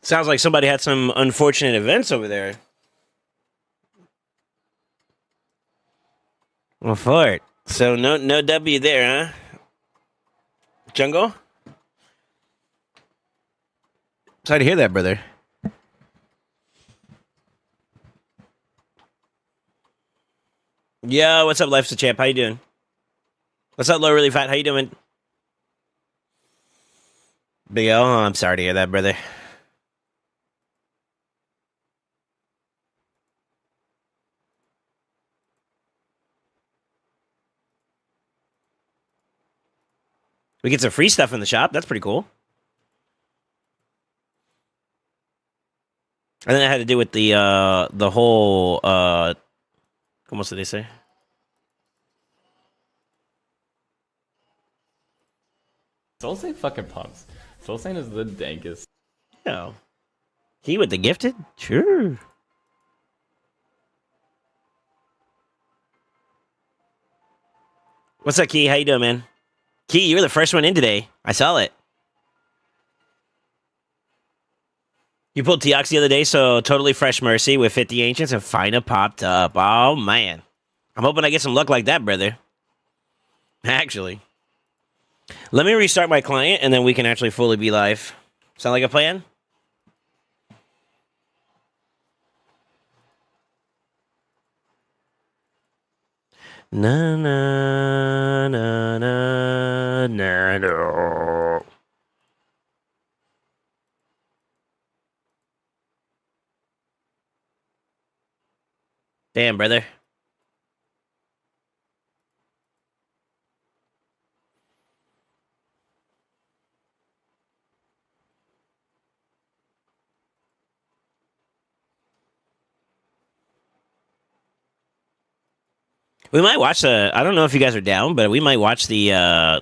Sounds like somebody had some unfortunate events over there. Well, fart. So no W there, huh? Jungle? Sorry to hear that, brother. Yo, what's up, Life's a Champ? How you doing? What's up, Low Really Fat? How you doing? Big O, I'm sorry to hear that, brother. We get some free stuff in the shop. That's pretty cool. And then it had to do with the whole como se dice? SoulSaint fucking pumps. SoulSaint is the dankest. Yeah. He with the gifted? Sure. What's up, Key? How you doing, man? Key, you were the first one in today. I saw it. You pulled Teox the other day, so totally fresh Mercy with 50 Ancients and Fina popped up. Oh, man. I'm hoping I get some luck like that, brother. Actually. Let me restart my client, and then we can actually fully be live. Sound like a plan? Na na na na na na. Damn, brother. We might watch the. I don't know if you guys are down, but we might watch the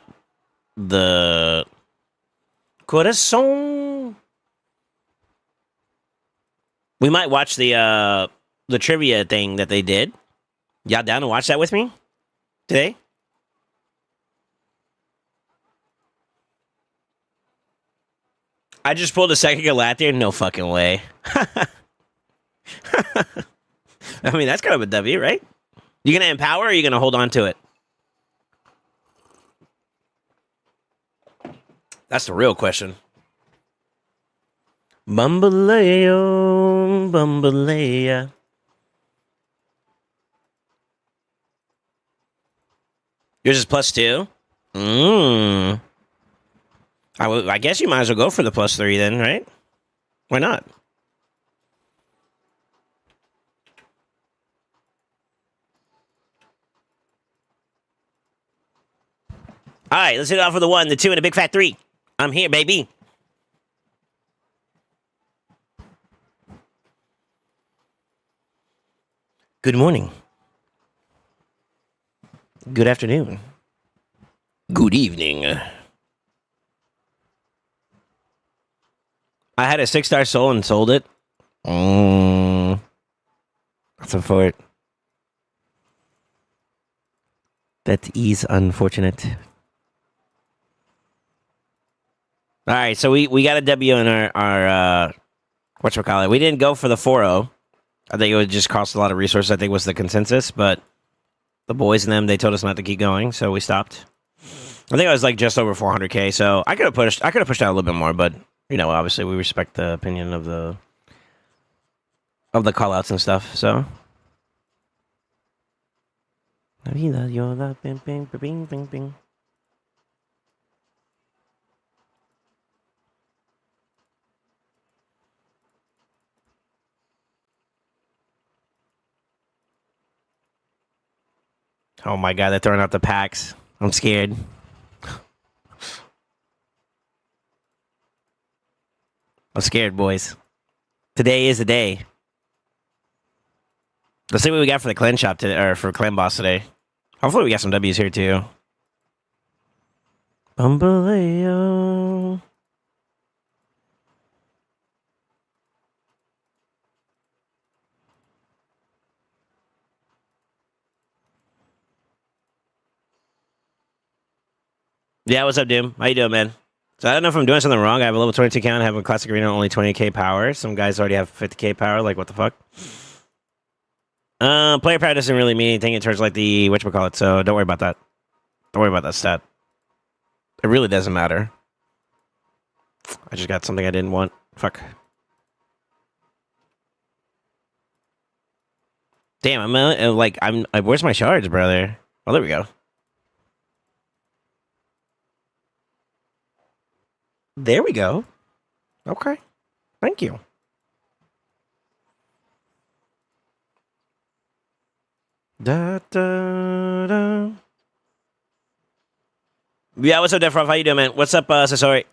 Corazon. We might watch the trivia thing that they did. Y'all down to watch that with me today? I just pulled a second Galathian. No fucking way. I mean, that's kind of a W, right? You gonna empower or are you gonna hold on to it? That's the real question. Bumbaleo, Bumbalea. Yours is +2? I guess you might as well go for the +3 then, right? Why not? All right, let's hit it off with a 1, the 2, and a big fat 3. I'm here, baby. Good morning. Good afternoon. Good evening. I had a 6-star soul and sold it. That's unfortunate. That is unfortunate. All right, so we got a W in our whatchamacallit. We didn't go for the 4-0. I think it would just cost a lot of resources, I think was the consensus, but the boys and them, they told us not to keep going, so we stopped. I think I was like just over 400K, so I could have pushed out a little bit more, but you know, obviously we respect the opinion of the call outs and stuff, so. Oh my god, they're throwing out the packs. I'm scared. I'm scared, boys. Today is the day. Let's see what we got for the clan shop today, or for clan boss today. Hopefully we got some W's here too. Bumbaleo. Yeah, what's up, Doom? How you doing, man? So I don't know if I'm doing something wrong. I have a level 22 count. I have a classic arena only 20k power. Some guys already have 50k power. Like, what the fuck? Player power doesn't really mean anything in terms of like the whatchamacallit, so don't worry about that. Don't worry about that stat. It really doesn't matter. I just got something I didn't want. Fuck. Damn, where's my shards, brother? Oh, there we go. There we go. Okay. Thank you. Da, da, da. Yeah, what's up, Defroff? How you doing, man? What's up, Sasori?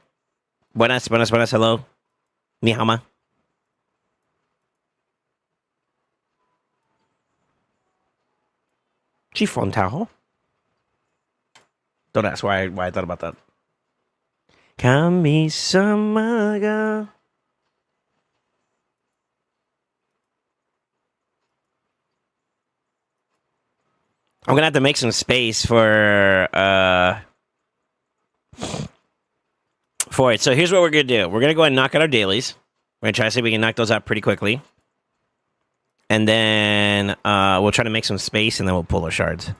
Buenas, hello. Ni hao ma. Chiffon Tao. Don't ask why I thought about that. Kami-sama. I'm gonna have to make some space for it. So here's what we're gonna do. We're gonna go ahead and knock out our dailies. We're gonna try to see if we can knock those out pretty quickly. And then we'll try to make some space and then we'll pull our shards.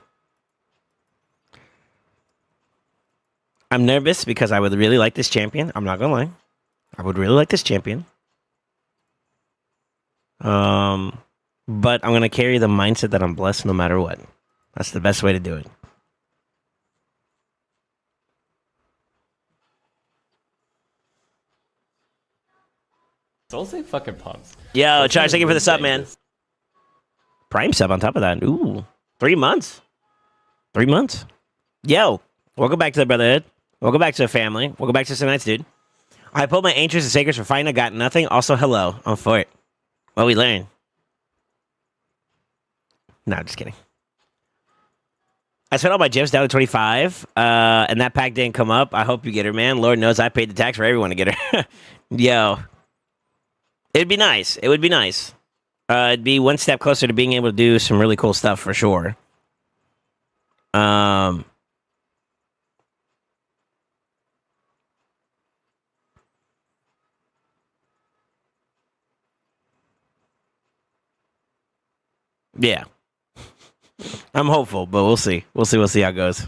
I'm nervous because I would really like this champion. I'm not gonna lie. I would really like this champion. But I'm gonna carry the mindset that I'm blessed no matter what. That's the best way to do it. SoulSaint fucking pumps. Yo, Charge, thank you for the sub, man. Prime sub on top of that. Ooh, 3 months. 3 months. Yo, welcome back to the Brotherhood. Welcome back to the family. Welcome back to some nights, dude. I pulled my Ancients and Sacreds for fighting. I got nothing. Also, hello. I'm for it. What we learn. No, just kidding. I spent all my gems down to 25, and that pack didn't come up. I hope you get her, man. Lord knows I paid the tax for everyone to get her. Yo. It'd be nice. It would be nice. It'd be one step closer to being able to do some really cool stuff for sure. Yeah. I'm hopeful, but we'll see. We'll see how it goes.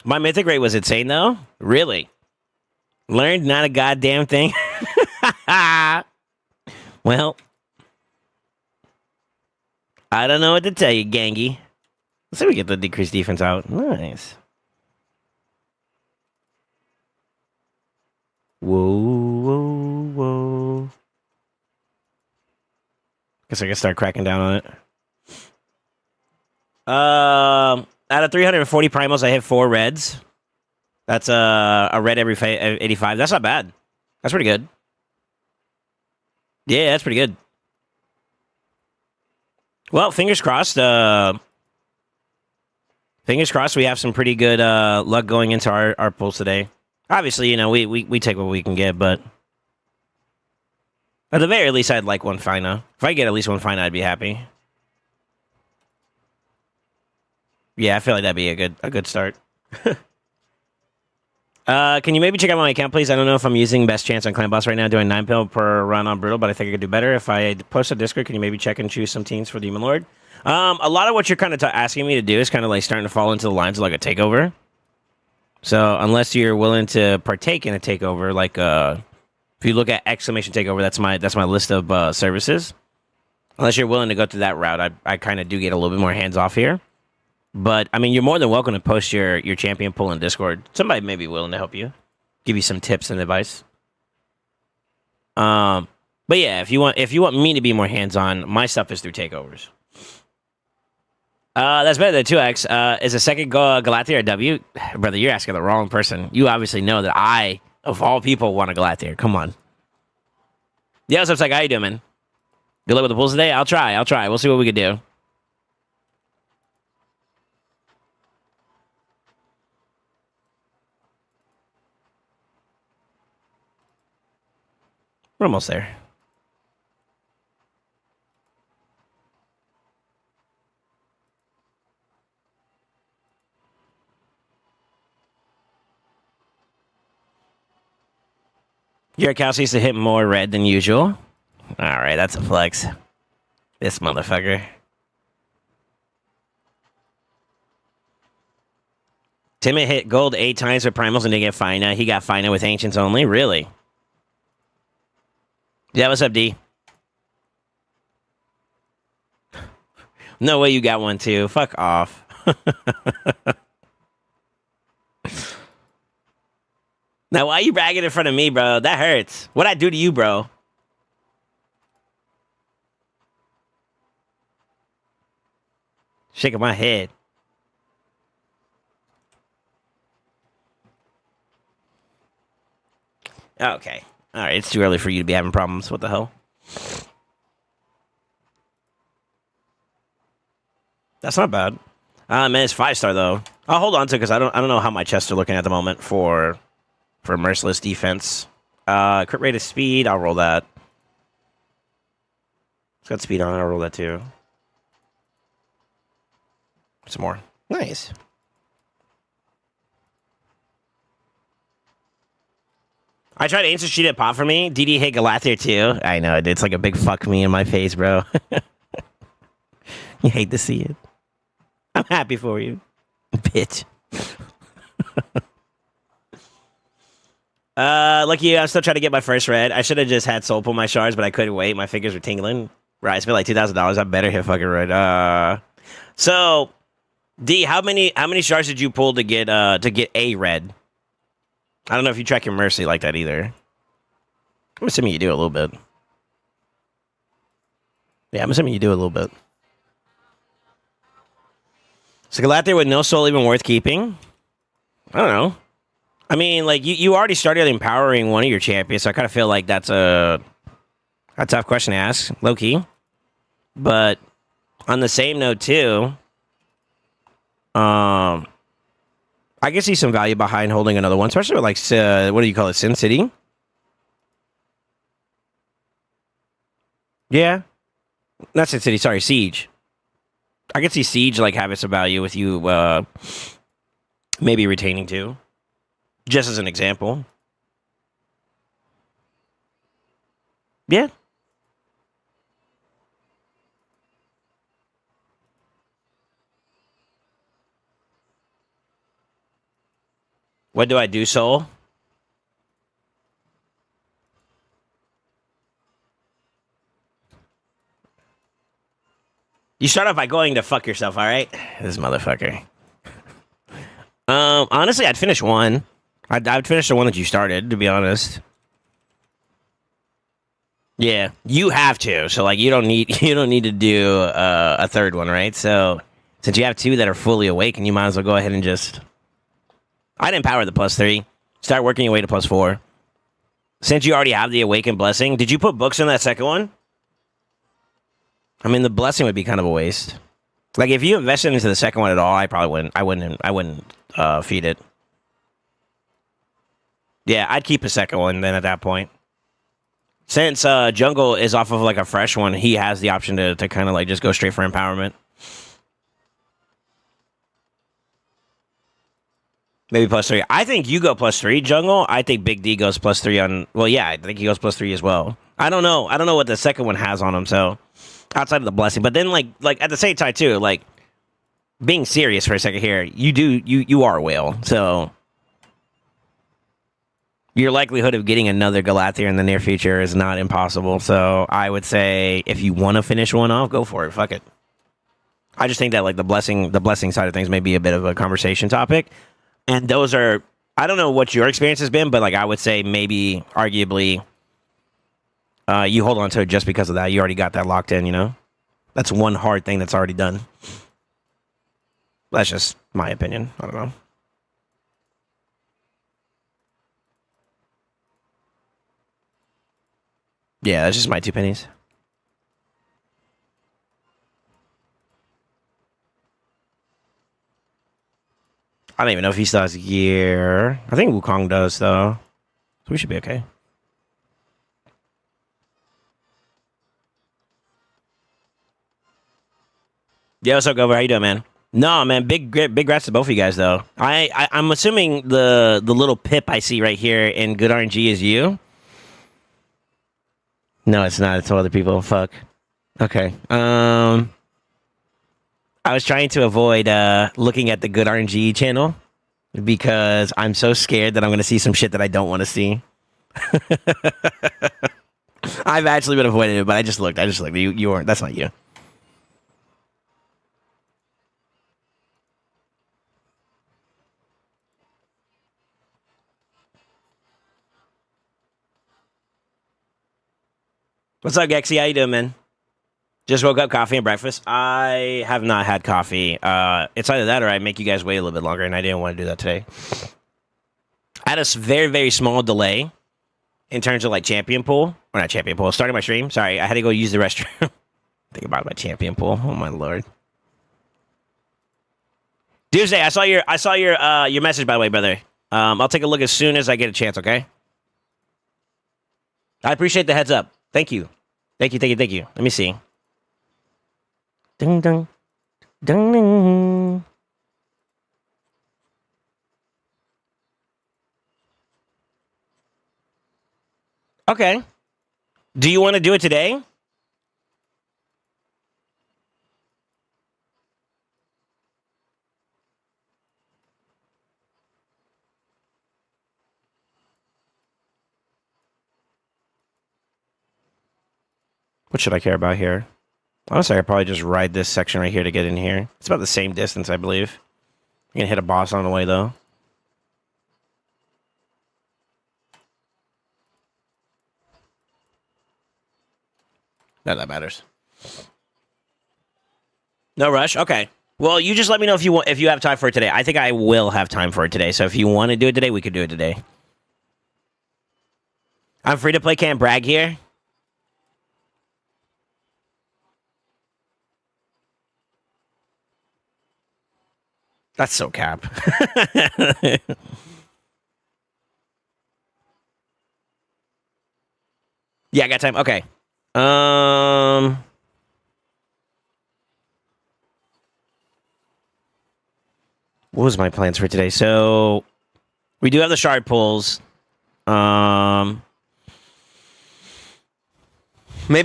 My mythic rate was insane, though. Really? Learned not a goddamn thing. Well, I don't know what to tell you, Gangy. Let's see if we get the decreased defense out. Nice. Whoa. Guess I can start cracking down on it. Out of 340 primals, I hit 4 reds. That's a red every 85. That's not bad. That's pretty good. Yeah, that's pretty good. Well, fingers crossed. Fingers crossed we have some pretty good luck going into our pulls today. Obviously, you know, we take what we can get, but at the very least, I'd like one Fina. If I get at least one Fina, I'd be happy. Yeah, I feel like that'd be a good start. Can you maybe check out my account, please? I don't know if I'm using best chance on Clan Boss right now, doing 9 pill per run on Brutal, but I think I could do better. If I post a Discord, can you maybe check and choose some teams for Demon Lord? A lot of what you're kind of asking me to do is kind of like starting to fall into the lines of like a takeover. So unless you're willing to partake in a takeover, like if you look at exclamation takeover, that's my list of services. Unless you're willing to go through that route, I kind of do get a little bit more hands off here. But I mean, you're more than welcome to post your champion pool in Discord. Somebody may be willing to help you, give you some tips and advice. But yeah, if you want me to be more hands on, my stuff is through takeovers. That's better than 2x. Is a second Galathea a W? Brother, you're asking the wrong person. You obviously know that I, of all people, want a Galathea. Come on. Yeah, what's up, Psych? How you doing, man? Good luck with the pulls today? I'll try. We'll see what we can do. We're almost there. Yarkowski used to hit more red than usual. All right, that's a flex. This motherfucker. Timmy hit gold 8 times with primals and didn't get Fina. He got Fina with ancients only. Really? Yeah, what's up, D? No way you got one too. Fuck off. Now, why are you bragging in front of me, bro? That hurts. What'd I do to you, bro? Shaking my head. Okay. All right, it's too early for you to be having problems. What the hell? That's not bad. Man, it's 5-star though. I'll hold on to it because I don't know how my chests are looking at the moment for merciless defense. Crit rate is speed. I'll roll that. It's got speed on it. I'll roll that too. Some more. Nice. I tried ancient sheet at pop for me. DD hit Galathir too. I know it. It's like a big fuck me in my face, bro. You hate to see it. I'm happy for you, bitch. Lucky I'm still trying to get my first red. I should have just had soul pull my shards, but I couldn't wait. My fingers were tingling. Right, I spent like $2,000. I better hit fucking red. So D, how many shards did you pull to get a red? I don't know if you track your mercy like that either. I'm assuming you do a little bit. Yeah, I'm assuming you do a little bit. So Galathir with no soul even worth keeping? I don't know. I mean, like, you already started empowering one of your champions, so I kind of feel like that's a tough question to ask, low-key. But on the same note, too, I can see some value behind holding another one, especially with, like, what do you call it, Sin City? Yeah. Not Sin City, sorry, Siege. I can see Siege, like, having some value with you, maybe retaining too. Just as an example. Yeah. What do I do, Soul? You start off by going to fuck yourself, all right? This motherfucker. Honestly, I'd finish one. I'd finish the one that you started, to be honest. Yeah, you have to. So like, you don't need to do a third one, right? So since you have two that are fully awakened, you might as well go ahead and just. I'd empower the +3. Start working your way to +4. Since you already have the awakened blessing, did you put books in that second one? I mean, the blessing would be kind of a waste. Like if you invested into the second one at all, I probably wouldn't. I wouldn't feed it. Yeah, I'd keep a second one then at that point. Since Jungle is off of like a fresh one, he has the option to kind of like just go straight for empowerment. Maybe +3. I think you go +3, Jungle. I think Big D goes +3 on. Well, yeah, I think he goes +3 as well. I don't know. I don't know what the second one has on him. So outside of the blessing, but then like at the same time too, like being serious for a second here, you are a whale, so your likelihood of getting another Galathir in the near future is not impossible. So I would say if you want to finish one off, go for it. Fuck it. I just think that like the blessing side of things may be a bit of a conversation topic, and those are, I don't know what your experience has been, but like I would say maybe arguably you hold on to it just because of that. You already got that locked in, you know? That's one hard thing that's already done. That's just my opinion. I don't know. Yeah, that's just my 2 pennies. I don't even know if he still has gear. I think Wukong does, though. So we should be okay. Yo, what's up, Gover? How you doing, man? No, man, big grats to both of you guys, though. I'm assuming the little pip I see right here in good RNG is you. No, it's not. It's all other people. Fuck. Okay. I was trying to avoid looking at the good RNG channel because I'm so scared that I'm gonna see some shit that I don't want to see. I've actually been avoiding it, but I just looked. You weren't. That's not you. What's up, Gexy? How you doing, man? Just woke up, coffee and breakfast. I have not had coffee. It's either that or I make you guys wait a little bit longer, and I didn't want to do that today. I had a very, very small delay in terms of like champion pool. Or not champion pool, starting my stream. Sorry, I had to go use the restroom. Think about my champion pool. Oh my lord. Tuesday, I saw your message, by the way, brother. I'll take a look as soon as I get a chance, okay? I appreciate the heads up. Thank you. Thank you. Let me see. Ding dong. Ding ding. Okay. Do you want to do it today? What should I care about here? Honestly, I could probably just ride this section right here to get in here. It's about the same distance, I believe. I'm gonna hit a boss on the way, though. Not that matters. No rush. Okay. Well, you just let me know if you have time for it today. I think I will have time for it today. So if you want to do it today, we could do it today. I'm free to play. Can't brag here. That's so cap. Yeah, I got time. Okay. What was my plans for today? So we do have the shard pulls. Maybe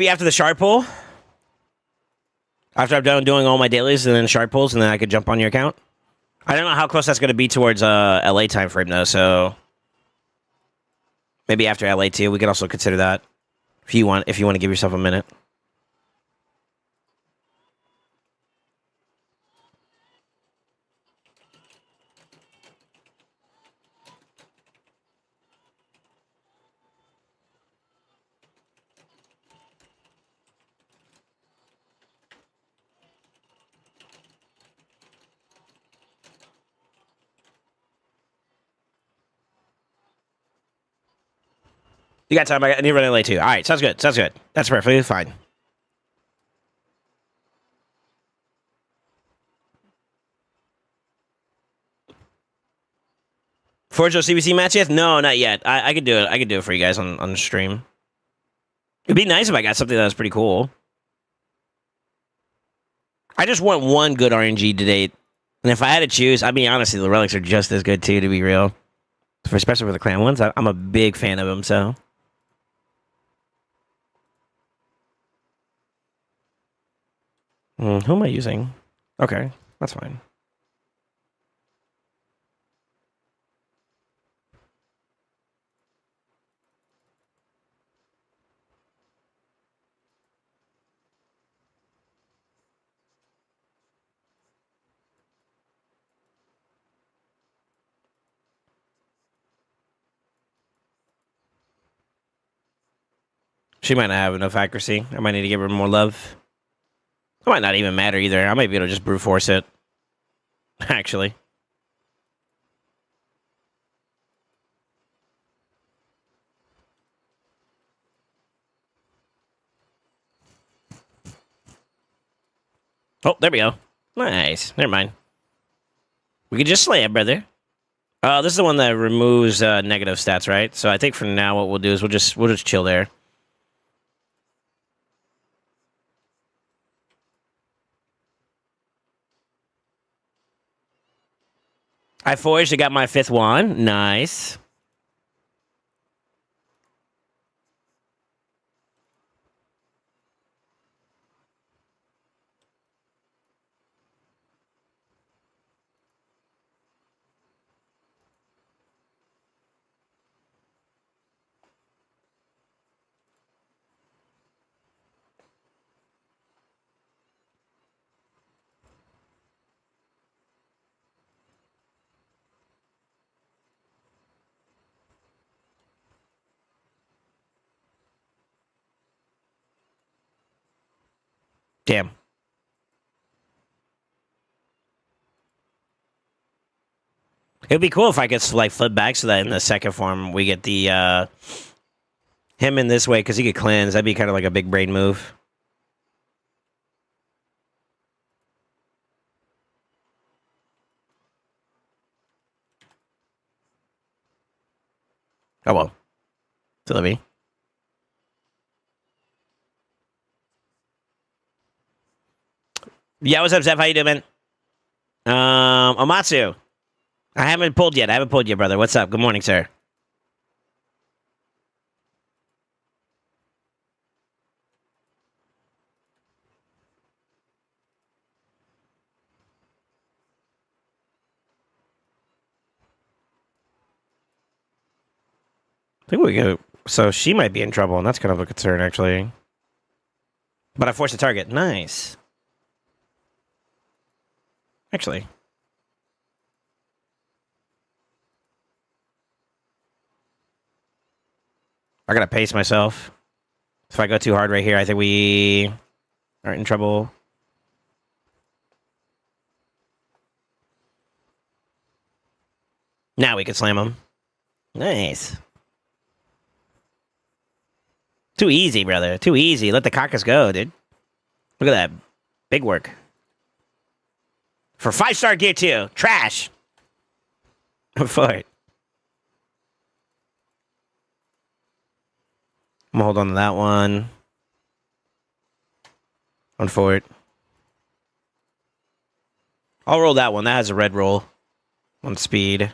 after the shard pull, after I'm done doing all my dailies and then shard pulls, and then I could jump on your account. I don't know how close that's going to be towards LA time frame though. So maybe after LA too. We could also consider that if you want to give yourself a minute. You got time? I need to run LA too. All right, sounds good. That's perfectly fine. Forjo CVC match yet? No, not yet. I could do it. I could do it for you guys on the stream. It'd be nice if I got something that was pretty cool. I just want one good RNG to date. And if I had to choose, I mean, honestly, the relics are just as good too, to be real. Especially for the clan ones. I'm a big fan of them, so. Who am I using? Okay, that's fine. She might not have enough accuracy. I might need to give her more love. It might not even matter either. I might be able to just brute force it. Actually. Oh, there we go. Nice. Never mind. We could just slay it, brother. This is the one that removes negative stats, right? So I think for now what we'll do is we'll just chill there. I forged. I got my 5th wand. Nice. Damn. It'd be cool if I could like flip back so that in the second form we get the him in this way because he could cleanse. That'd be kind of like a big brain move. Oh well. Still me. Yeah, what's up, Zeph? How you doing, man? Amatsu. I haven't pulled yet. Brother. What's up? Good morning, sir. I think we go. So she might be in trouble, and that's kind of a concern, actually. But I forced the target. Nice. Actually. I gotta pace myself. If I go too hard right here, I think we are in trouble. Now we can slam him. Nice. Too easy, brother. Too easy. Let the caucus go, dude. Look at that. Big work. For 5-star gear, too. Trash. I'm for it. I'm gonna hold on to that one. On for it. I'll roll that one. That has a red roll. On speed.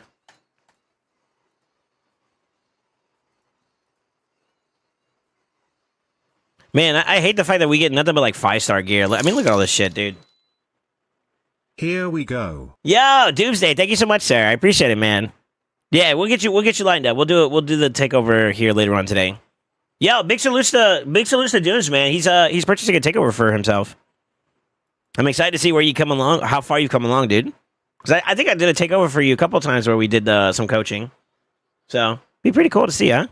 Man, I hate the fact that we get nothing but like 5-star gear. I mean, look at all this shit, dude. Here we go. Yo, Doomsday, thank you so much, sir. I appreciate it, man. Yeah, we'll get you lined up. We'll do it. We'll do the takeover here later on today. Yo, big salute to Dooms, man. He's purchasing a takeover for himself. I'm excited to see where you come along, how far you've come along, dude. Because I think I did a takeover for you a couple times where we did some coaching. So, be pretty cool to see, huh?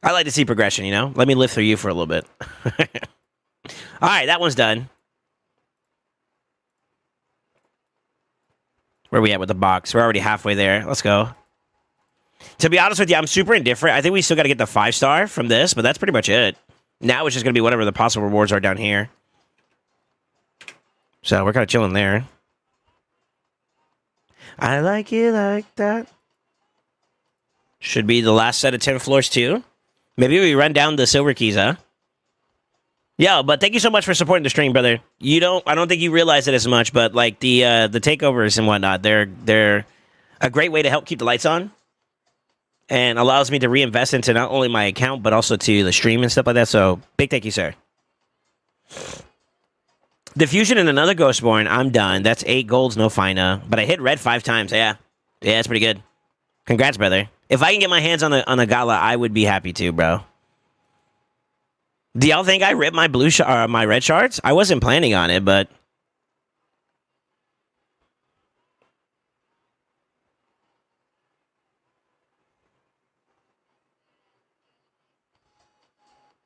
I like to see progression, you know? Let me live through you for a little bit. All right, that one's done. Where are we at with the box? We're already halfway there. Let's go. To be honest with you, I'm super indifferent. I think we still got to get the 5-star from this, but that's pretty much it. Now it's just going to be whatever the possible rewards are down here. So we're kind of chilling there. I like it like that. Should be the last set of 10 floors, too. Maybe we run down the silver keys, huh? Yo, but thank you so much for supporting the stream, brother. I don't think you realize it as much, but like the takeovers and whatnot, they're a great way to help keep the lights on. And allows me to reinvest into not only my account, but also to the stream and stuff like that. So, big thank you, sir. Diffusion and another Ghostborn. I'm done. That's 8 golds, no fina. But I hit red 5 times. Yeah, that's pretty good. Congrats, brother. If I can get my hands on a gala, I would be happy to, bro. Do y'all think I ripped my my red shards? I wasn't planning on it, but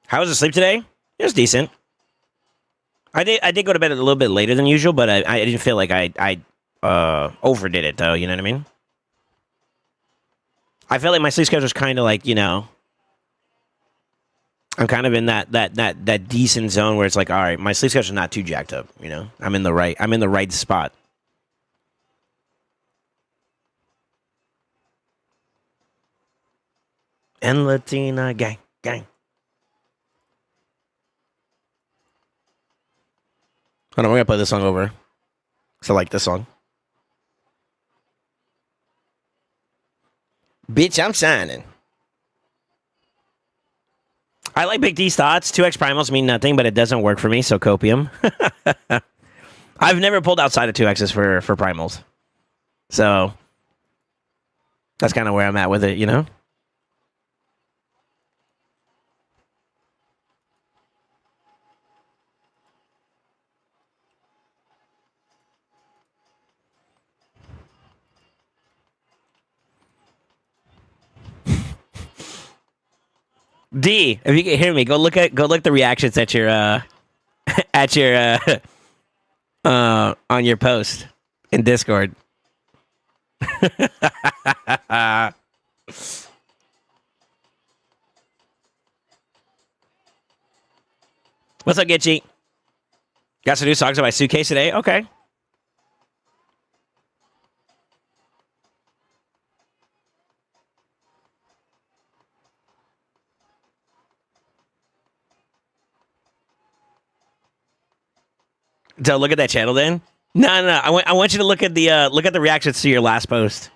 how was the sleep today? It was decent. I did go to bed a little bit later than usual, but I didn't feel like I overdid it though. You know what I mean? I felt like my sleep schedule was kind of like, you know, I'm kind of in that decent zone where it's like, all right, my sleep schedule's not too jacked up. You know, I'm in the right spot. And Latina gang. Hold on, we're gonna play this song over. So I like this song. Bitch, I'm signing. I like Big D's thoughts. 2x primals mean nothing, but it doesn't work for me, so copium. I've never pulled outside of 2x's for primals. So that's kind of where I'm at with it, you know? D, if you can hear me, go look the reactions at your at your on your post in Discord. What's up, Gitchy? Got some new songs on my suitcase today? Okay. So look at that channel then? No. I want you to look at the reactions to your last post.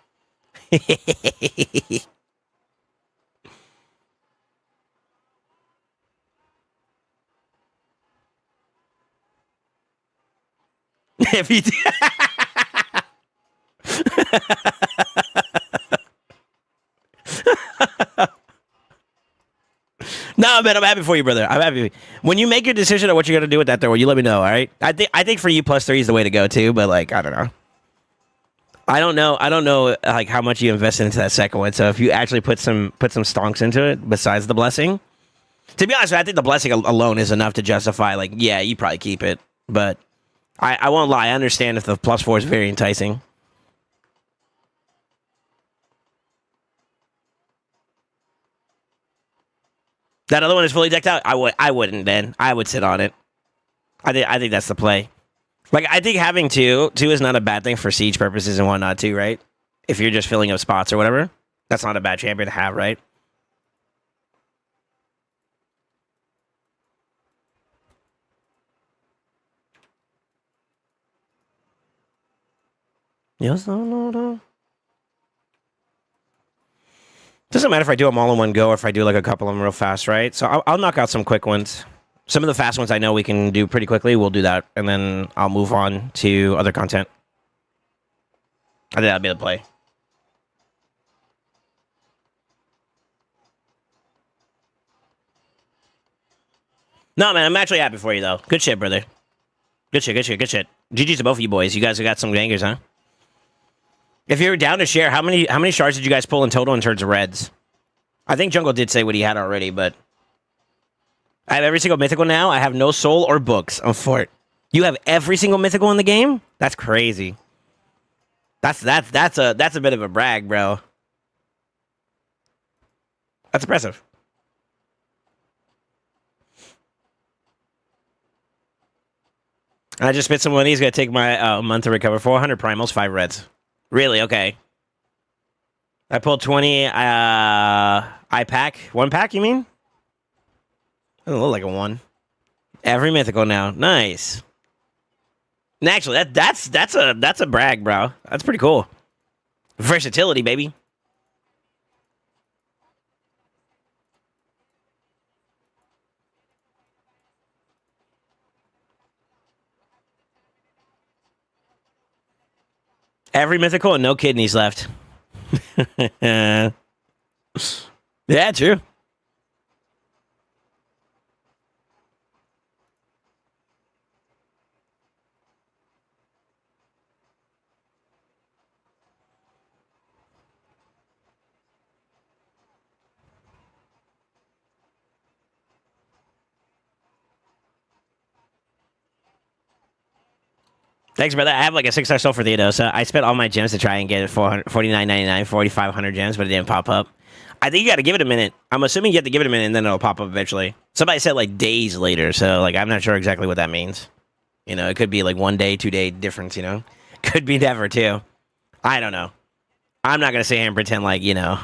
If you No, man, I'm happy for you, brother. I'm happy. When you make your decision on what you're gonna do with that, though, you let me know. All right. I think for you, +3 is the way to go too. But like, I don't know. I don't know like how much you invested into that second one. So if you actually put some stonks into it besides the blessing, to be honest, I think the blessing alone is enough to justify. Like, yeah, you probably keep it. But I won't lie. I understand if the +4 is very enticing. That other one is fully decked out. I wouldn't then. I would sit on it. I think that's the play. Like, I think having two is not a bad thing for siege purposes and whatnot too, right? If you're just filling up spots or whatever, that's not a bad champion to have, right? Yes, no. Doesn't matter if I do them all in one go or if I do like a couple of them real fast, right? So I'll knock out some quick ones. Some of the fast ones I know we can do pretty quickly. We'll do that, and then I'll move on to other content. I think that'll be the play. No, man, I'm actually happy for you, though. Good shit, brother. Good shit. GG's to both of you boys. You guys have got some bangers, huh? If you're down to share, how many shards did you guys pull in total in terms of reds? I think Jungle did say what he had already, but I have every single mythical now. I have no soul or books on Fort. You have every single mythical in the game? That's crazy. That's a bit of a brag, bro. That's impressive. I just spent some money. He's gonna take my month to recover. 400 primals, 5 reds. Really? Okay. I pulled 20. I pack 1 pack. You mean? Doesn't look like a 1. Every mythical now. Nice. And actually, that's a brag, bro. That's pretty cool. Versatility, baby. Every mythical and no kidneys left. Yeah, true. Thanks, brother. I have like a 6-star soul for Theodo, so I spent all my gems to try and get it 49.99, 4,500 gems, but it didn't pop up. I think you got to give it a minute. I'm assuming you have to give it a minute, and then it'll pop up eventually. Somebody said like days later, so like I'm not sure exactly what that means. You know, it could be like 1 day, 2 day difference. You know, could be never too. I don't know. I'm not gonna sit here and pretend like you know.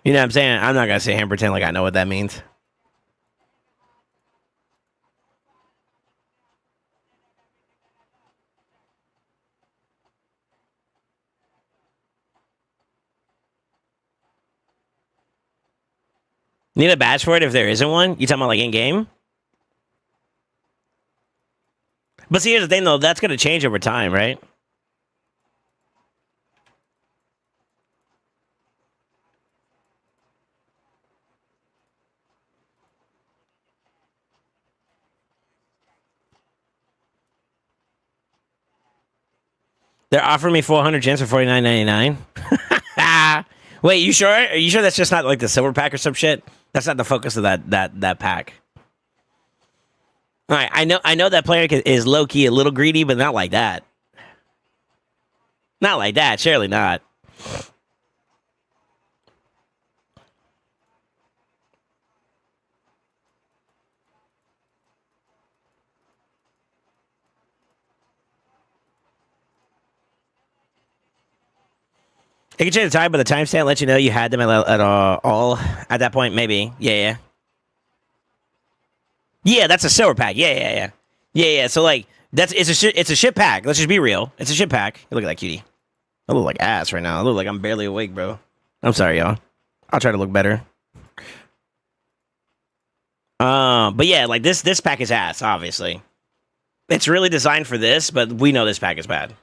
You know what I'm saying? I'm not gonna sit here and pretend like I know what that means. Need a badge for it if there isn't one? You talking about like in game? But see, here's the thing though, that's gonna change over time, right? They're offering me 400 gems for $49.99. Wait, you sure? Are you sure that's just not like the silver pack or some shit? That's not the focus of that pack. All right, I know that player is low key a little greedy, but not like that. Not like that. Surely not. It can change the time, but the timestamp lets you know you had them at all at that point. Maybe. Yeah. Yeah, that's a silver pack. Yeah. So like it's a shit pack. Let's just be real. It's a shit pack. Look at that cutie. I look like ass right now. I look like I'm barely awake, bro. I'm sorry, y'all. I'll try to look better. But yeah, like this pack is ass. Obviously, it's really designed for this, but we know this pack is bad.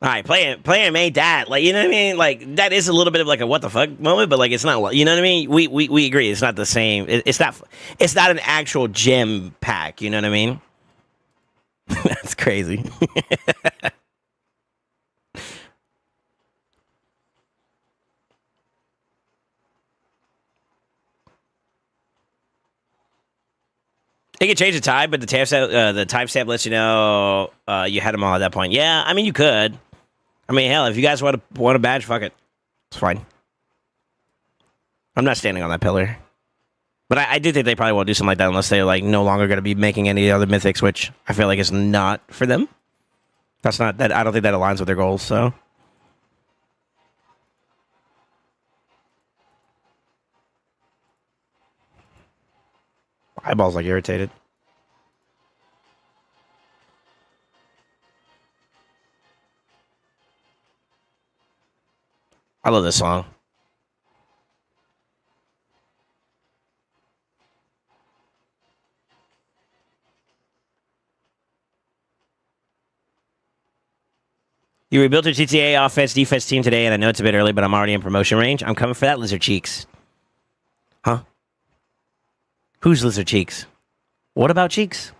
All right, playing ain't that. Like, you know what I mean? Like, that is a little bit of like a what the fuck moment, but like it's not, you know what I mean? We agree. It's not the same. It's not an actual gem pack, you know what I mean? That's crazy. It can change the time, but the timestamp lets you know you had them all at that point. Yeah, I mean you could. I mean, hell, if you guys want a badge, fuck it. It's fine. I'm not standing on that pillar. But I do think they probably won't do something like that unless they're like no longer going to be making any other mythics, which I feel like is not for them. That's not that. I don't think that aligns with their goals. So eyeballs like irritated. I love this song. You rebuilt your GTA offense defense team today, and I know it's a bit early, but I'm already in promotion range. I'm coming for that, Lizard Cheeks. Huh? Who's Lizard Cheeks? What about Cheeks?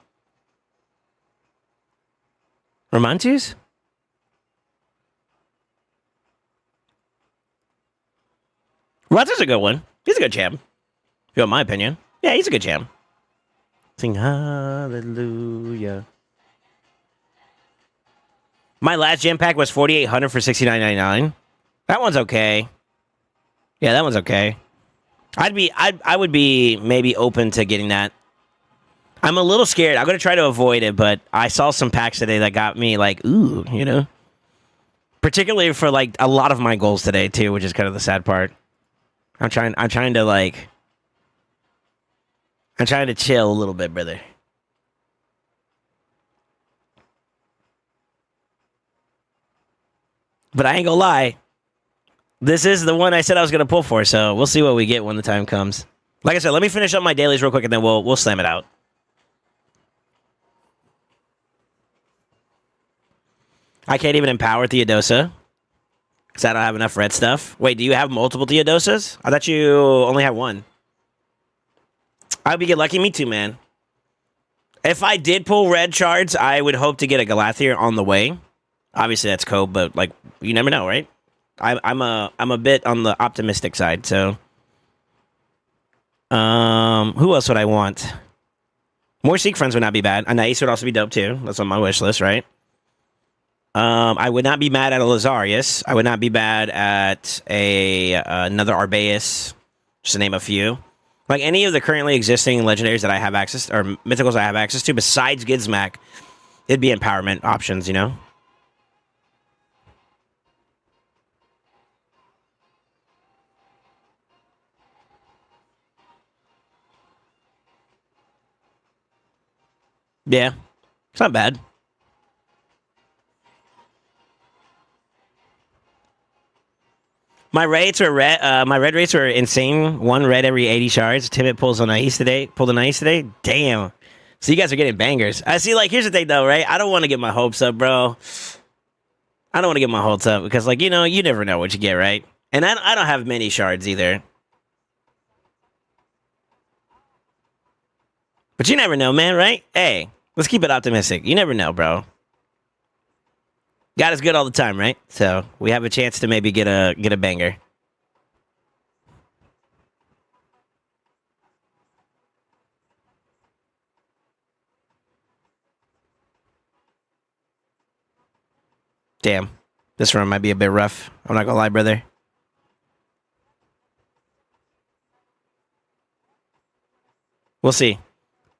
Romantus? Romantus is a good one. He's a good champ. If you want my opinion. Yeah, he's a good champ. Sing hallelujah. My last gem pack was 4,800 for 69.99. That one's okay. Yeah, that one's okay. I would be maybe open to getting that. I'm a little scared. I'm gonna try to avoid it, but I saw some packs today that got me like, ooh, you know. Particularly for like a lot of my goals today too, which is kind of the sad part. I'm trying to chill a little bit, brother. But I ain't gonna lie. This is the one I said I was gonna pull for, so we'll see what we get when the time comes. Like I said, let me finish up my dailies real quick and then we'll slam it out. I can't even empower Theodosa because I don't have enough red stuff. Wait, do you have multiple Theodosas? I thought you only have one. I hope you get lucky. Me too, man. If I did pull red shards, I would hope to get a Galathier on the way. Obviously, that's Cope, but like you never know, right? I'm a bit on the optimistic side, so. Who else would I want? More Seek friends would not be bad. A Nice would also be dope too. That's on my wish list, right? I would not be mad at a Lazarius. I would not be bad at another Arbaeus, just to name a few. Like any of the currently existing legendaries that I have access or mythicals I have access to, besides Gizmac, it'd be empowerment options, you know. Yeah, it's not bad. My rates are red. My red rates are insane. One red every 80 shards. Tibbet pulls an ice today. Pulled an ice today. Damn. So you guys are getting bangers. I see. Like, here's the thing, though, right? I don't want to get my hopes up, bro. I don't want to get my hopes up because, like, you know, you never know what you get, right? And I don't have many shards either. But you never know, man, right? Hey, let's keep it optimistic. You never know, bro. God is good all the time, right? So we have a chance to maybe get a banger. Damn, this run might be a bit rough. I'm not gonna lie, brother. We'll see.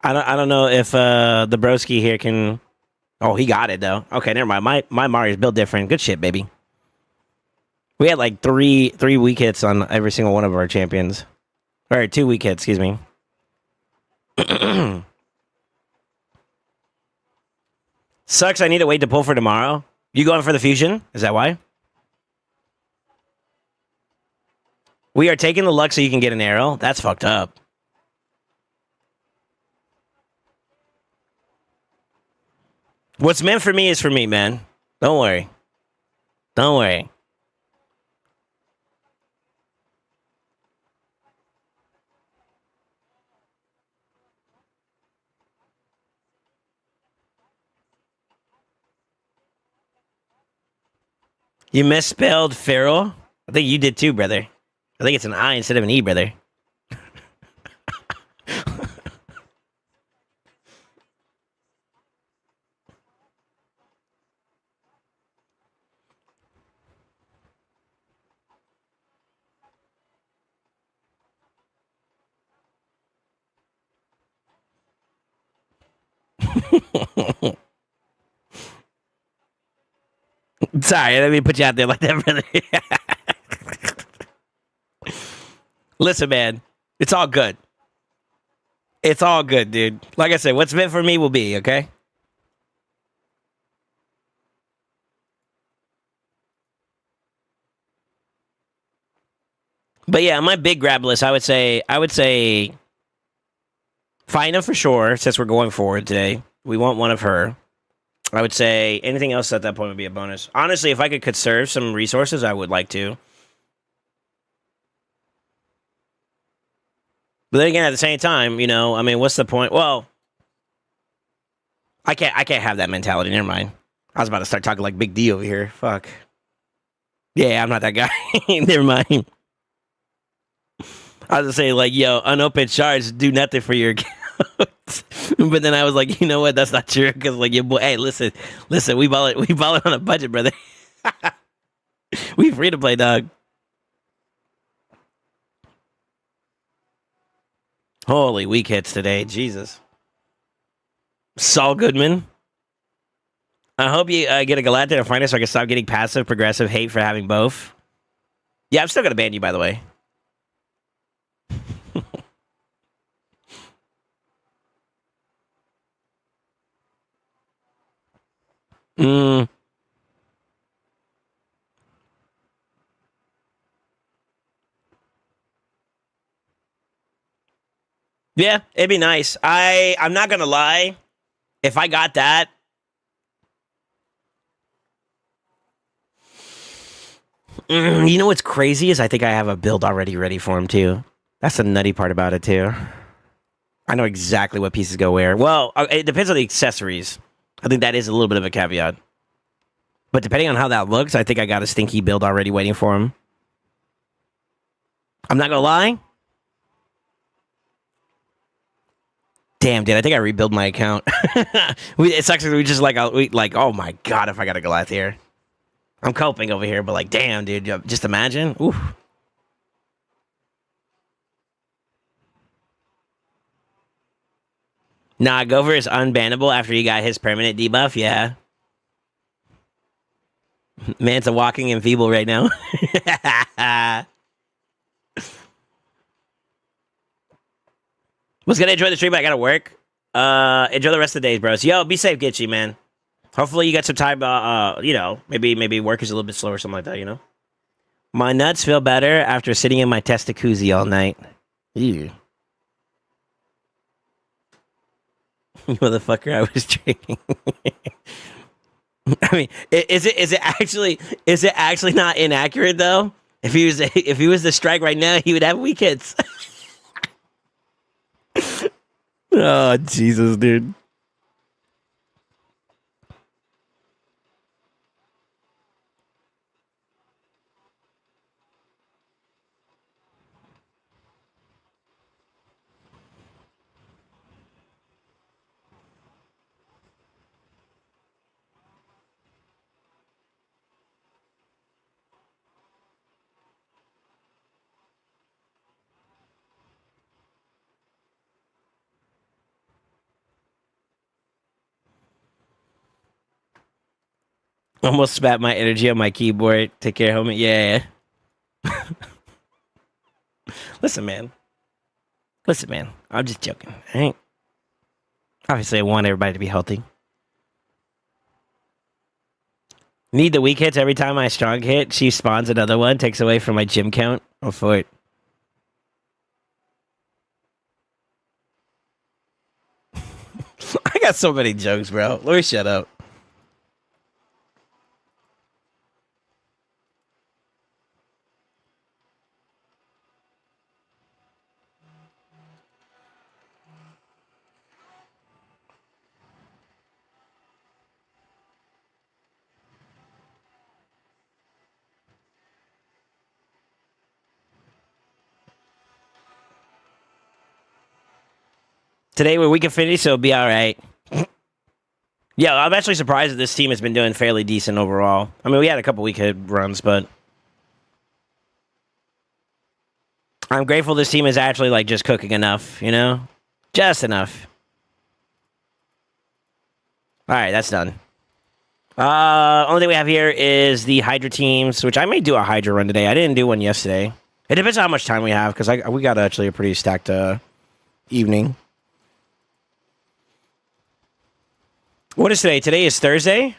I don't know if the broski here can. Oh, he got it though. Okay, never mind. My Mario's built different. Good shit, baby. We had like three weak hits on every single one of our champions. Or 2 weak hits, excuse me. Sucks. I need to wait to pull for tomorrow. You going for the fusion? Is that why? We are taking the luck so you can get an arrow. That's fucked up. What's meant for me is for me, man. Don't worry. Don't worry. You misspelled feral? I think you did too, brother. I think it's an I instead of an E, brother. Sorry, let me put you out there like that, brother. Listen, man, it's all good. It's all good, dude. Like I said, what's meant for me will be, okay? But yeah, my big grab list, I would say Fina for sure, since we're going forward today. We want one of her. I would say anything else at that point would be a bonus. Honestly, if I could conserve some resources, I would like to. But then again, at the same time, you know, I mean, what's the point? Well, I can't have that mentality. Never mind. I was about to start talking like Big D over here. Fuck. Yeah, I'm not that guy. Never mind. I was gonna say, like, yo, unopened shards do nothing for your account. But then I was like, you know what? That's not true. Because, like, your boy, hey, listen, we ball it on a budget, brother. We free to play, dog. Holy weak hits today. Jesus. Saul Goodman. I hope you get a Galactic and find us so I can stop getting passive, progressive hate for having both. Yeah, I'm still going to ban you, by the way. Yeah, it'd be nice. I'm not going to lie. If I got that, you know what's crazy is I think I have a build already ready for him, too. That's the nutty part about it, too. I know exactly what pieces go where. Well, it depends on the accessories. I think that is a little bit of a caveat. But depending on how that looks, I think I got a stinky build already waiting for him. I'm not going to lie. Damn, dude, I think I rebuild my account. It sucks we just like, oh my god, if I got a Goliath here. I'm coping over here, but like, damn, dude, just imagine. Oof. Nah, Gopher is unbannable after he got his permanent debuff, yeah. Man's a walking enfeeble right now. Was gonna enjoy the stream, but I gotta work. Enjoy the rest of the days, bros. Yo, be safe, Gitchy, man. Hopefully you got some time, you know, maybe work is a little bit slow or something like that, you know? My nuts feel better after sitting in my testacuzzi all night. Ew. Motherfucker, I was drinking. I mean, is it actually not inaccurate though? If he was to strike right now, he would have weak hits. Oh Jesus, dude. Almost spat my energy on my keyboard. Take care, homie. Yeah. Listen, man. Listen, man. I'm just joking. All right. Obviously, I want everybody to be healthy. Need the weak hits every time I strong hit. She spawns another one, takes away from my gym count. Oh, for it. I got so many jokes, bro. Let me shut up. Today we're week of finish, so it'll be all right. Yeah, I'm actually surprised that this team has been doing fairly decent overall. I mean, we had a couple weak hit runs, but I'm grateful this team is actually like just cooking enough, you know? Just enough. All right, that's done. Only thing we have here is the Hydra teams, which I may do a Hydra run today. I didn't do one yesterday. It depends on how much time we have, because we got actually a pretty stacked evening. What is today? Today is Thursday.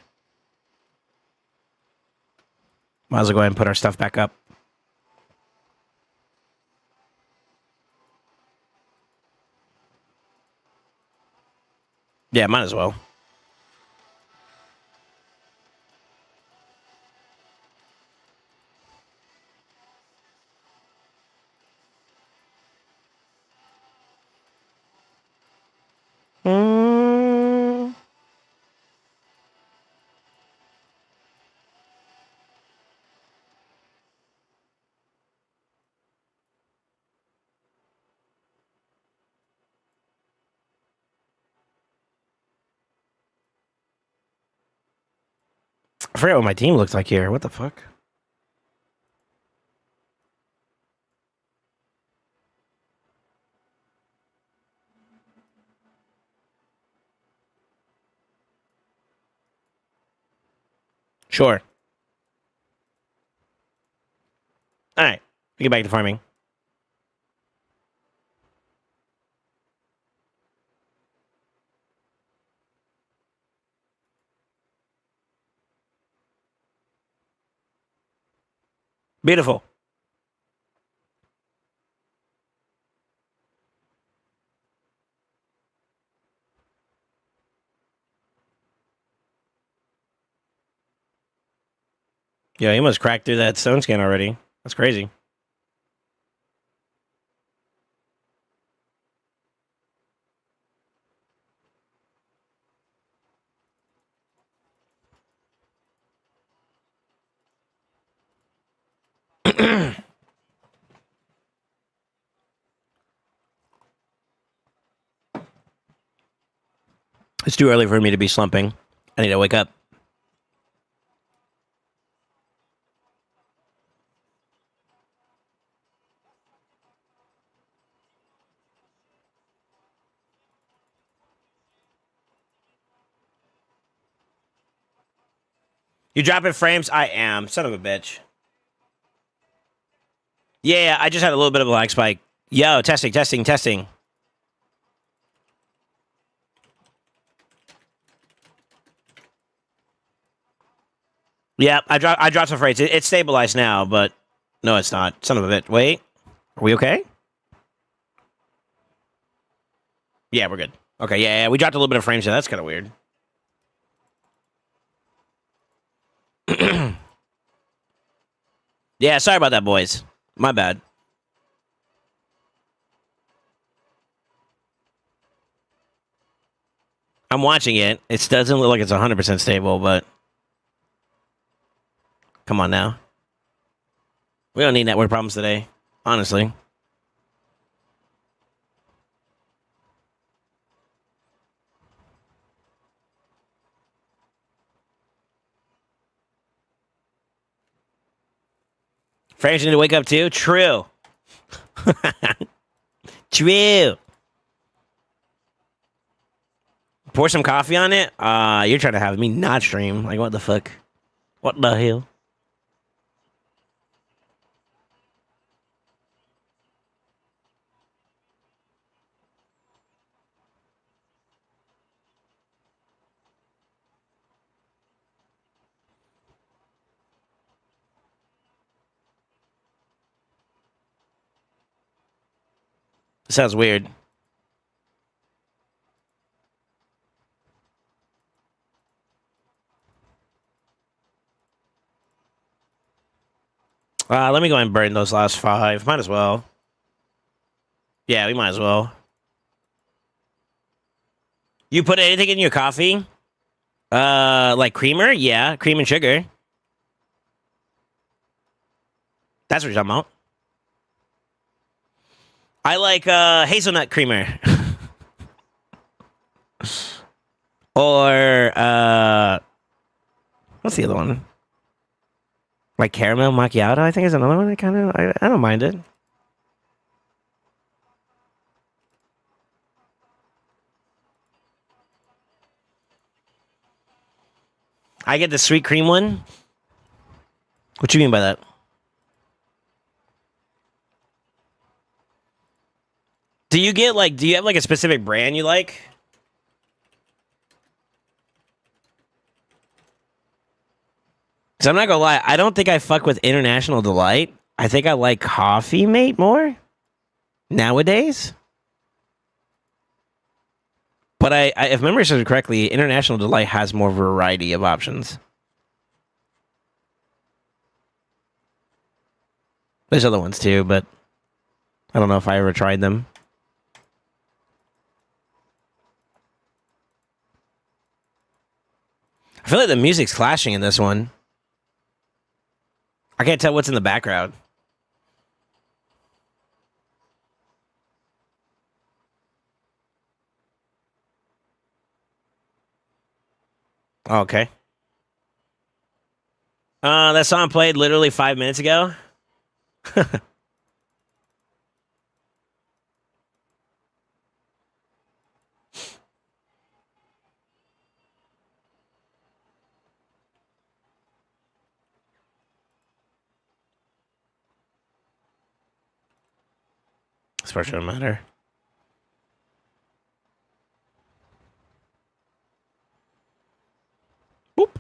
Might as well go ahead and put our stuff back up. Yeah, might as well. I forget what my team looks like here. What the fuck? Sure. All right. We get back to farming. Beautiful. Yeah, he must crack through that stone scan already. That's crazy. It's too early for me to be slumping. I need to wake up. You dropping frames? I am. Son of a bitch. Yeah, I just had a little bit of a lag spike. Yo, testing, testing, testing. Yeah, I dropped some frames. It's stabilized now, but No, it's not. Son of a bitch. Wait. Are we okay? Yeah, we're good. Okay, yeah, we dropped a little bit of frames there. That's kind of weird. Yeah, sorry about that, boys. My bad. I'm watching it. It doesn't look like it's 100% stable, but come on now. We don't need network problems today, honestly. Frames need to wake up too? True. True. Pour some coffee on it? You're trying to have me not stream. Like, what the fuck? What the hell? Sounds weird. Let me go and burn those last 5. Might as well. Yeah, we might as well. You put anything in your coffee? Like creamer? Yeah, cream and sugar. That's what you're talking about. I like hazelnut creamer. Or what's the other one? Like caramel macchiato, I think is another one. I don't mind it. I get the sweet cream one. What you mean by that? Do you have like a specific brand you like? So I'm not gonna lie, I don't think I fuck with International Delight. I think I like Coffee Mate more nowadays. But if memory serves correctly, International Delight has more variety of options. There's other ones too, but I don't know if I ever tried them. I feel like the music's clashing in this one. I can't tell what's in the background. Oh, okay. That song played literally 5 minutes ago. This part shouldn't matter. Boop.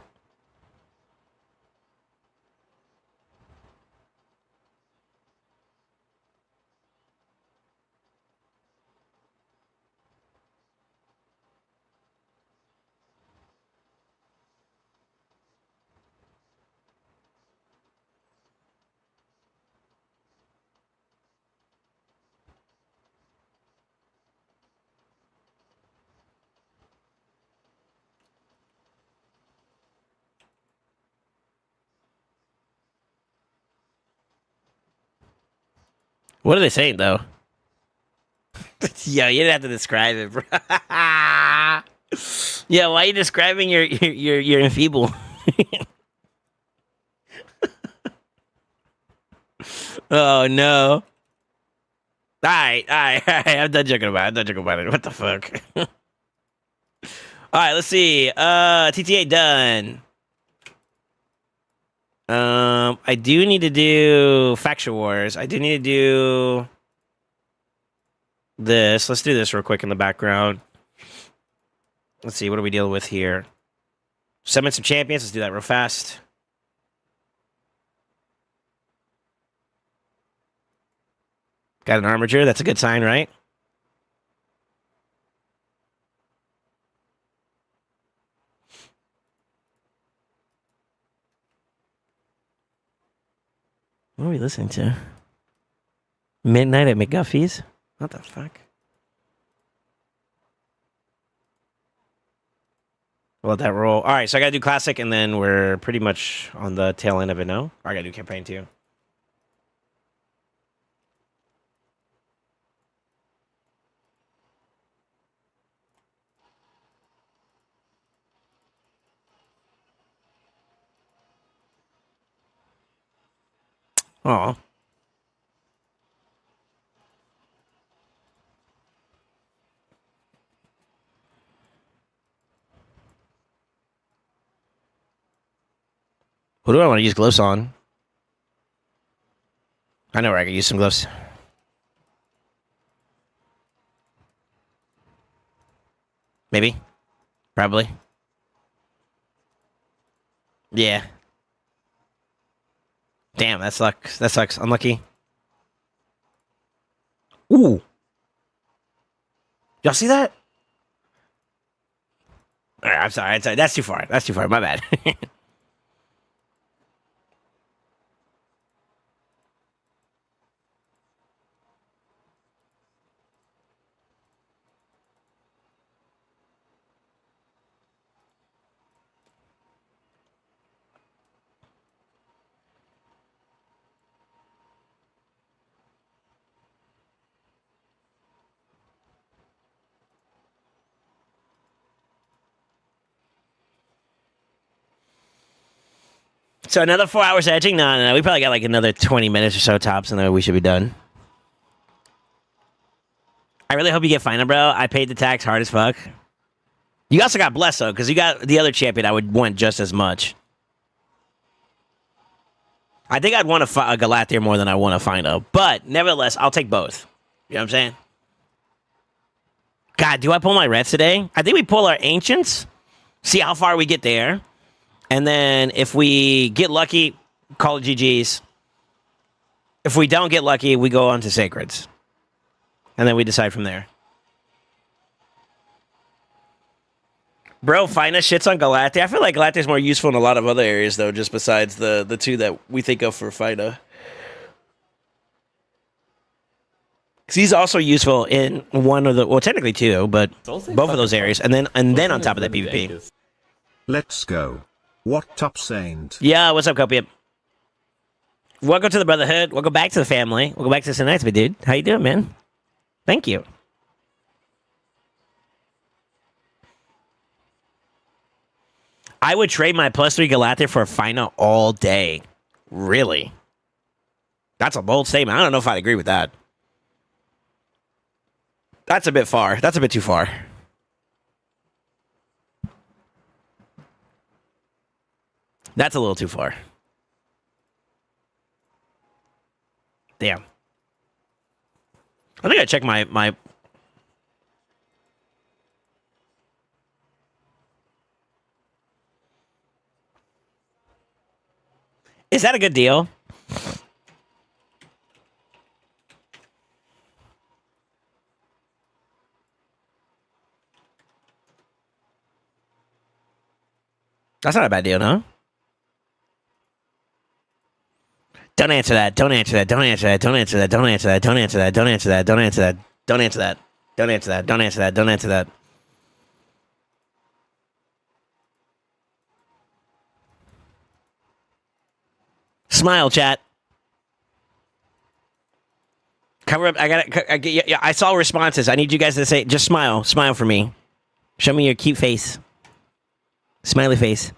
What are they saying though? Yo, you didn't have to describe it, bro. Yeah, why are you describing your enfeeble? Oh no. Alright. I'm done joking about it. What the fuck? Alright, let's see. TTA done. I do need to do Faction Wars. I do need to do this. Let's do this real quick in the background. Let's see, what are we dealing with here? Summon some champions. Let's do that real fast. Got an armature. That's a good sign, right? What are we listening to? Midnight at McGuffey's? What the fuck? We'll let that roll. All right, so I got to do classic, and then we're pretty much on the tail end of it, no? I got to do campaign too. Oh. Who do I want to use gloves on? I know where I could use some gloves. Maybe. Probably. Yeah. Damn, that sucks. That sucks. Unlucky. Ooh. Y'all see that? All right, I'm sorry. That's too far. That's too far. My bad. So another 4 hours edging? No. We probably got like another 20 minutes or so tops, and then we should be done. I really hope you get final, bro. I paid the tax hard as fuck. You also got blessed, though, because you got the other champion I would want just as much. I think I'd want a Galathier more than I want a Final. But, nevertheless, I'll take both. You know what I'm saying? God, do I pull my Reds today? I think we pull our Ancients. See how far we get there. And then if we get lucky, call it GG's. If we don't get lucky, we go on to Sacreds. And then we decide from there. Bro, Fina shits on Galathia. I feel like Galatia's more useful in a lot of other areas, though, just besides the two that we think of for Fina. Because he's also useful in one of the, well, technically two, but both of those areas. And then on top of that, PvP. Let's go. What top saint? Yeah, what's up, Copium? Welcome to the Brotherhood. Welcome back to the family. Welcome back to the Nights, dude. How you doing, man? Thank you. I would trade my +3 Galathia for a Fina all day. Really? That's a bold statement. I don't know if I'd agree with that. That's a bit far. That's a bit too far. That's a little too far. Damn. I think I checked my... Is that a good deal? That's not a bad deal, no? Don't answer that. Don't answer that. Don't answer that. Don't answer that. Don't answer that. Don't answer that. Don't answer that. Don't answer that. Don't answer that. Don't answer that. Don't answer that. Don't answer that. Smile, chat. Cover up. I saw responses. I need you guys to say, just smile. Smile for me. Show me your cute face. Smiley face.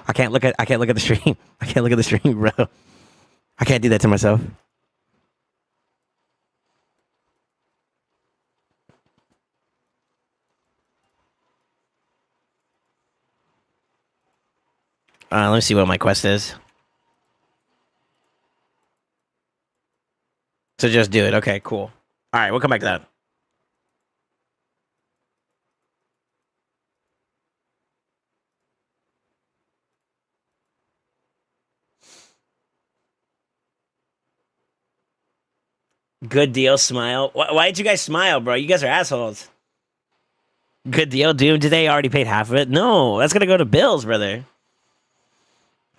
I can't look at the stream. I can't look at the stream, bro. I can't do that to myself. Let me see what my quest is. So just do it. Okay, cool. All right, we'll come back to that. Good deal, smile. Why did you guys smile, bro? You guys are assholes. Good deal, dude. Did they already paid half of it? No, that's gonna go to bills, brother.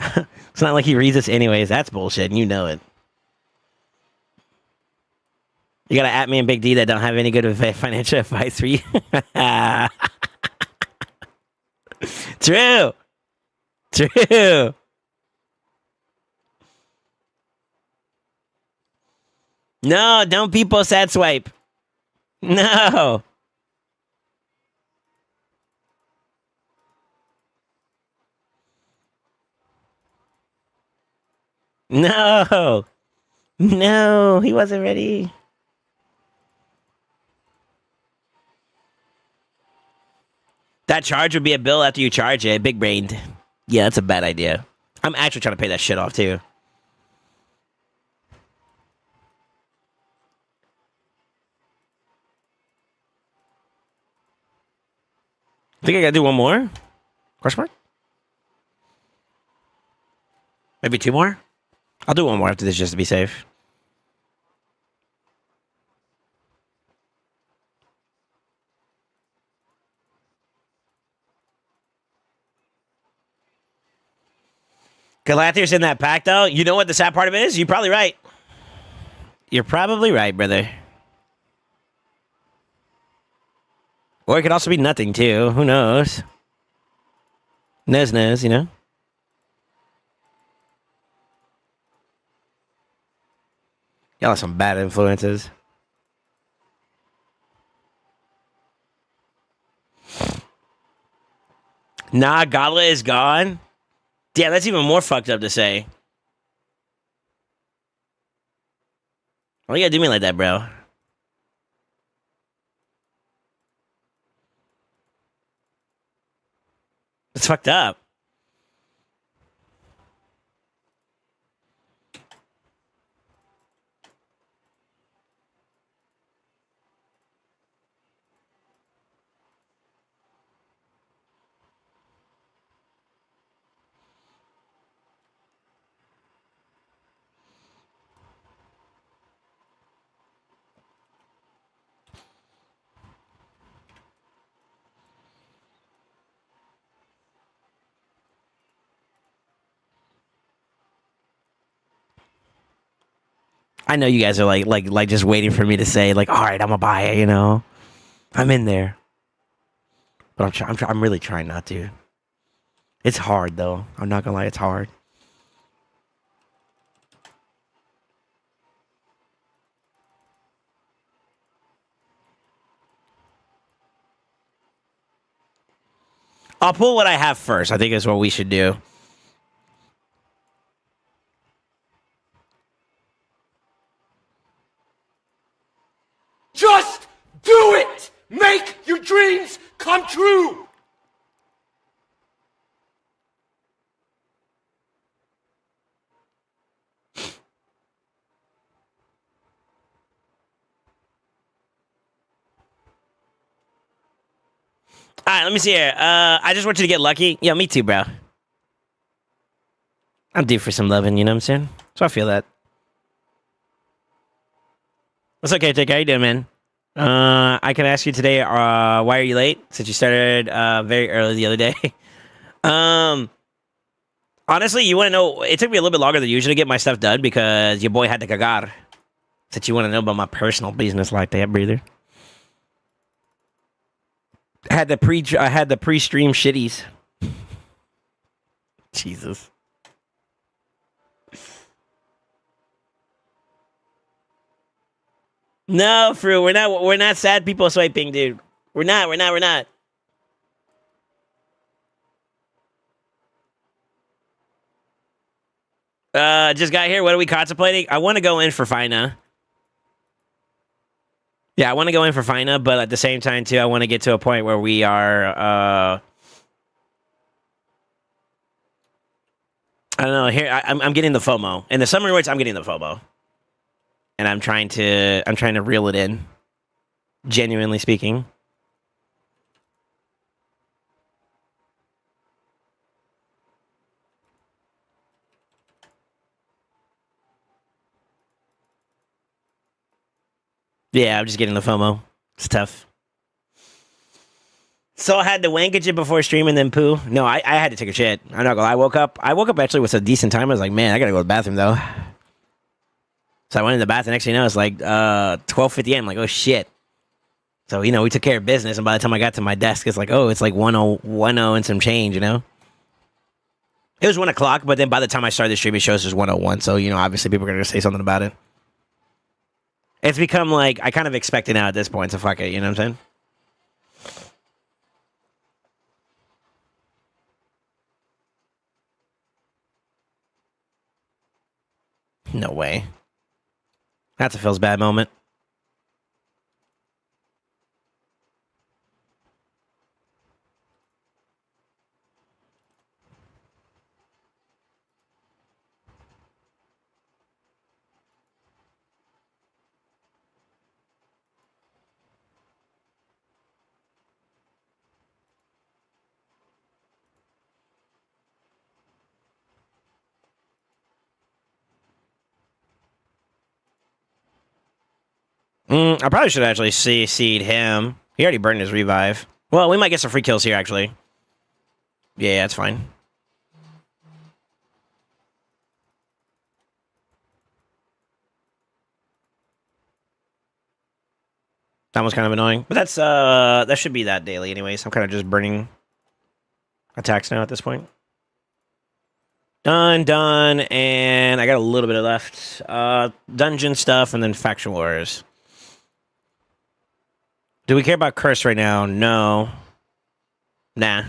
It's not like he reads this anyways. That's bullshit, and you know it. You gotta at me and Big D that don't have any good financial advice for you. True. True. No, don't people sad swipe. No. No. No, he wasn't ready. That charge would be a bill after you charge it. Big brained. Yeah, that's a bad idea. I'm actually trying to pay that shit off too. Think I gotta do one more? Question mark? Maybe two more? I'll do one more after this just to be safe. Galathia's in that pack though. You know what the sad part of it is? You're probably right. You're probably right, brother. Or it could also be nothing too. Who knows? Knows, you know? Y'all are some bad influences. Nah, Gala is gone. Damn, that's even more fucked up to say. Why you gotta do me like that, bro? It's fucked up. I know you guys are like just waiting for me to say like, all right, I'm gonna buy it. You know, I'm in there, but I'm really trying not to. It's hard though. I'm not gonna lie, it's hard. I'll pull what I have first. I think is what we should do. Just do it! Make your dreams come true! All right, let me see here. I just want you to get lucky. Yeah, me too, bro. I'm due for some loving, you know what I'm saying? So I feel that. What's okay, Take? How you doing, man? I can ask you today, why are you late? Since you started very early the other day. um, honestly, you want to know, it took me a little bit longer than usual to get my stuff done because your boy had to cagar. Since you want to know about my personal business like that, breather. I had the pre-stream shitties. Jesus. No, Fru, we're not sad people swiping, dude. We're not. Just got here. What are we contemplating? I want to go in for Fina. Yeah, I want to go in for Fina, but at the same time, too, I want to get to a point where we are, I don't know. Here, I'm getting the FOMO. In the summary words, I'm getting the FOMO. And I'm trying to reel it in. Genuinely speaking. Yeah, I'm just getting the FOMO. It's tough. So I had to wank at you before stream and then poo. No, I had to take a shit. I'm not gonna lie. I woke up actually with a decent time. I was like, man, I gotta go to the bathroom though. So I went in the bathroom. Next thing you know, it's like 12:50 a.m. I'm like, oh shit. So we took care of business, and by the time I got to my desk, it's like, oh, it's like 10 and some change. It was 1 o'clock, but then by the time I started the stream, it shows it was 1:01. So obviously people are gonna say something about it. It's become like I kind of expect it now at this point. So fuck it. You know what I'm saying? No way. That's a feels bad moment. I probably should actually CC'd him. He already burned his revive. Well, we might get some free kills here, actually. Yeah, that's fine. That was kind of annoying. But that should be that daily anyways. I'm kind of just burning attacks now at this point. Done, and I got a little bit left. Dungeon stuff, and then faction wars. Do we care about curse right now? No. Nah.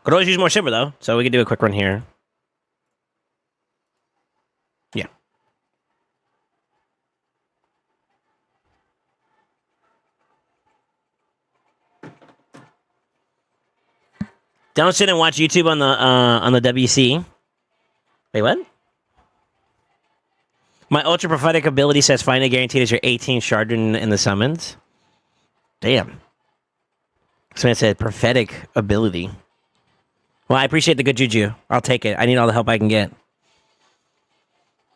Could always use more silver though, so we could do a quick run here. Yeah. Don't sit and watch YouTube on the WC. Wait, what? My ultra prophetic ability says finally guaranteed as your 18th shard in the summons. Damn. Someone said prophetic ability. Well, I appreciate the good juju. I'll take it. I need all the help I can get.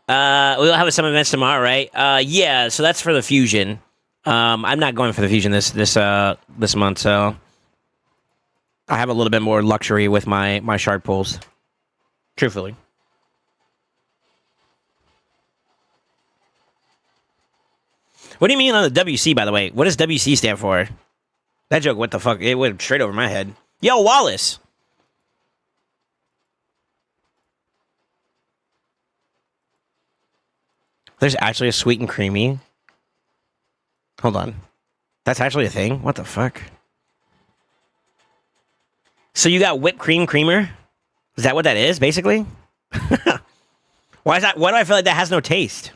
We'll have some events tomorrow, right? Yeah. So that's for the fusion. I'm not going for the fusion this month, so I have a little bit more luxury with my shard pulls. Truthfully. What do you mean on the WC, by the way? What does WC stand for? That joke, what the fuck? It went straight over my head. Yo, Wallace! There's actually a sweet and creamy. Hold on. That's actually a thing? What the fuck? So you got whipped cream creamer? Is that what that is, basically? Why is that? Why do I feel like that has no taste?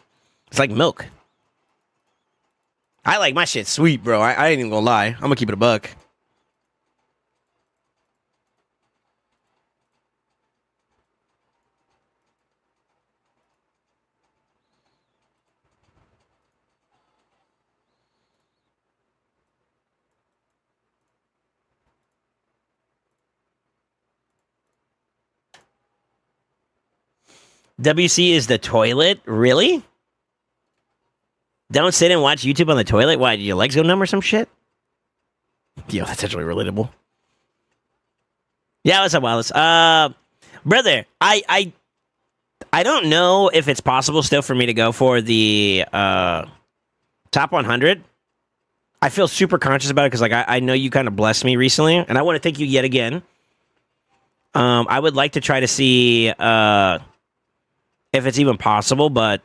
It's like milk. I like my shit sweet, bro. I ain't even gonna lie. I'm gonna keep it a buck. WC is the toilet? Really? Don't sit and watch YouTube on the toilet? Why, do your legs go numb or some shit? Yo, that's actually relatable. Yeah, what's up, Wallace? Brother, I don't know if it's possible still for me to go for the top 100. I feel super conscious about it because, like, I know you kind of blessed me recently, and I want to thank you yet again. I would like to try to see if it's even possible, but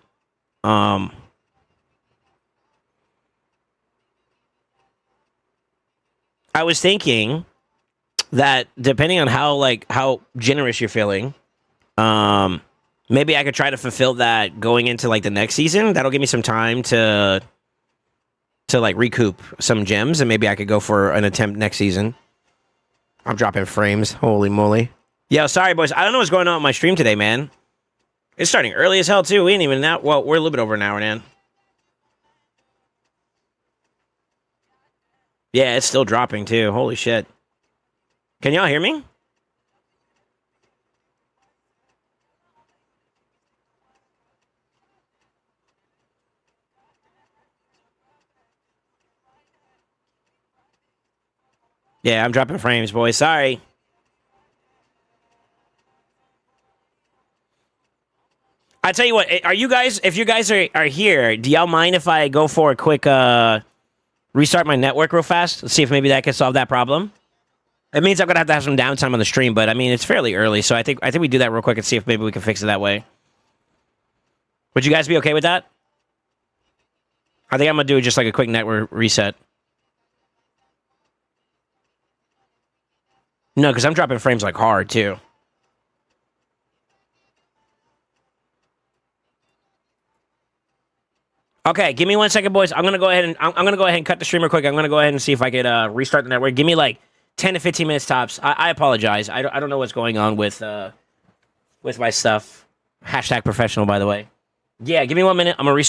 I was thinking that depending on how generous you're feeling, maybe I could try to fulfill that going into like the next season. That'll give me some time to like recoup some gems, and maybe I could go for an attempt next season. I'm dropping frames. Holy moly. Yo, sorry boys. I don't know what's going on with my stream today, man. It's starting early as hell too. We ain't even out. Well, we're a little bit over an hour now. Yeah, it's still dropping too. Holy shit. Can y'all hear me? Yeah, I'm dropping frames, boys. Sorry. I tell you what, are you guys? If you guys are here, do y'all mind if I go for a quick restart my network real fast? Let's see if maybe that can solve that problem. It means I'm gonna have to have some downtime on the stream, but I mean it's fairly early, so I think we do that real quick and see if maybe we can fix it that way. Would you guys be okay with that? I think I'm gonna do just like a quick network reset. No, because I'm dropping frames like hard too. Okay, give me 1 second, boys. I'm gonna go ahead and cut the stream real quick. I'm gonna go ahead and see if I could restart the network. Give me like 10 to 15 minutes tops. I apologize. I don't know what's going on with my stuff. Hashtag professional, by the way. Yeah, give me 1 minute. I'm gonna restart.